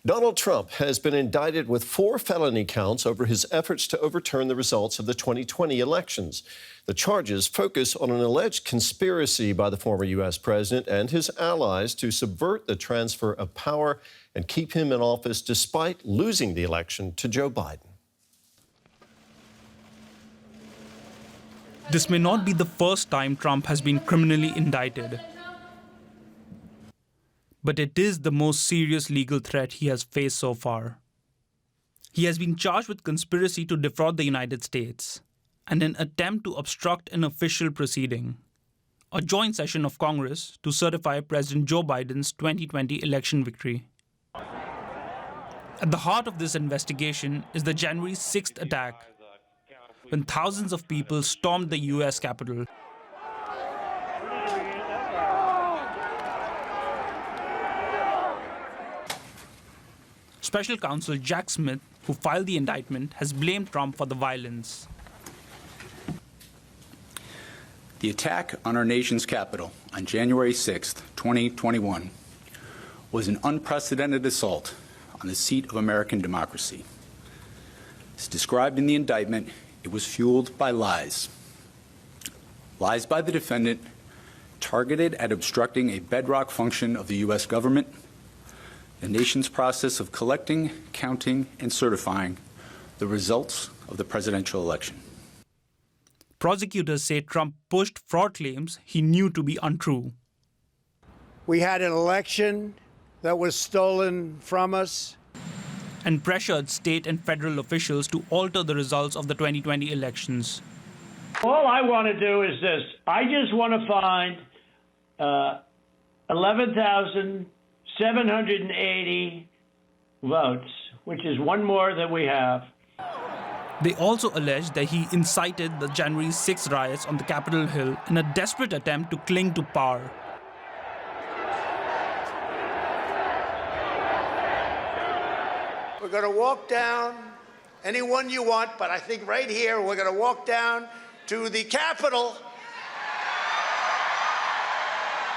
Donald Trump has been indicted with 4 felony counts over his efforts to overturn the results of the 2020 elections. The charges focus on an alleged conspiracy by the former U.S. president and his allies to subvert the transfer of power and keep him in office despite losing the election to Joe Biden. This may not be the first time Trump has been criminally indicted, but it is the most serious legal threat he has faced so far. He has been charged with conspiracy to defraud the United States and an attempt to obstruct an official proceeding, a joint session of Congress to certify President Joe Biden's 2020 election victory. At the heart of this investigation is the January 6th attack, when thousands of people stormed the U.S. Capitol. Special counsel Jack Smith, who filed the indictment, has blamed Trump for the violence. The attack on our nation's capital on January 6, 2021, was an unprecedented assault on the seat of American democracy. As described in the indictment, it was fueled by lies. Lies by the defendant targeted at obstructing a bedrock function of the U.S. government, the nation's process of collecting, counting, and certifying the results of the presidential election. Prosecutors say Trump pushed fraud claims he knew to be untrue. We had an election that was stolen from us, and pressured state and federal officials to alter the results of the 2020 elections. All I want to do is this. I just want to find 11,780 votes, which is one more than we have. They also allege that he incited the January 6 riots on the Capitol Hill in a desperate attempt to cling to power. we're going to walk down, anyone you want, but I think right here, we're going to walk down to the Capitol,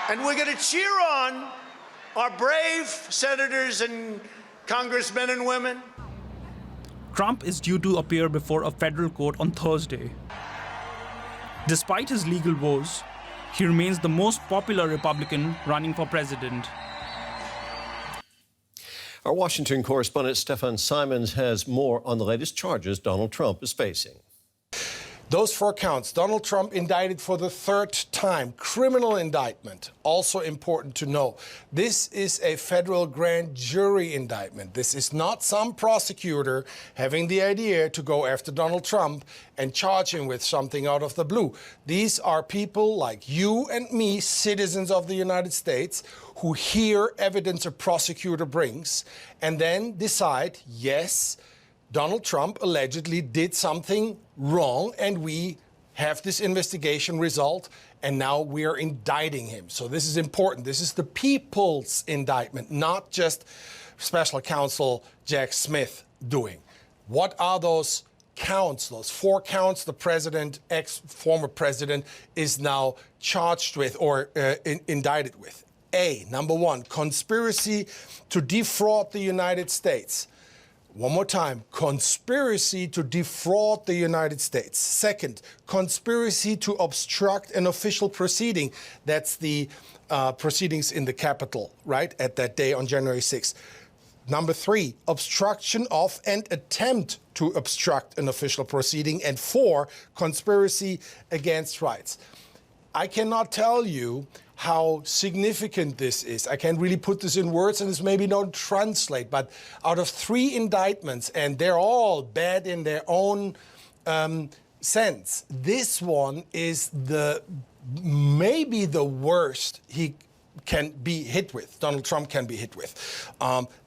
and we're going to cheer on our brave senators and congressmen and women. Trump is due to appear before a federal court on Thursday. Despite his legal woes, he remains the most popular Republican running for president. Our Washington correspondent Stefan Simons has more on the latest charges Donald Trump is facing. Those 4 counts, Donald Trump indicted for the 3rd time, criminal indictment. Also important to know, this is a federal grand jury indictment. This is not some prosecutor having the idea to go after Donald Trump and charge him with something out of the blue. These are people like you and me, citizens of the United States, who hear evidence a prosecutor brings and then decide, yes, Donald Trump allegedly did something wrong, and we have this investigation result, and now we are indicting him. So this is important. This is the people's indictment, not just special counsel Jack Smith doing. What are those counts, those 4 counts the president, former president, is now charged with or indicted with? Number 1, conspiracy to defraud the United States. One more time, conspiracy to defraud the United States. Second, conspiracy to obstruct an official proceeding. That's the proceedings in the Capitol, right, at that day on January 6th. Number 3, obstruction of and attempt to obstruct an official proceeding. And 4, conspiracy against rights. I cannot tell you how significant this is. I can't really put this in words, and this maybe don't translate, but out of 3 indictments, and they're all bad in their own sense, this one is maybe the worst he can be hit with, Donald Trump can be hit with.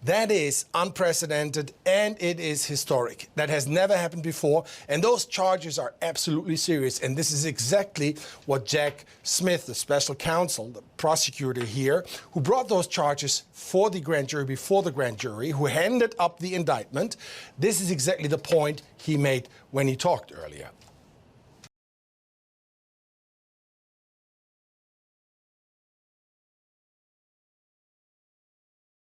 That is unprecedented, and it is historic. That has never happened before, and those charges are absolutely serious, and this is exactly what Jack Smith, the special counsel, the prosecutor here, who brought those charges for the grand jury, before the grand jury, who handed up the indictment, this is exactly the point he made when he talked earlier.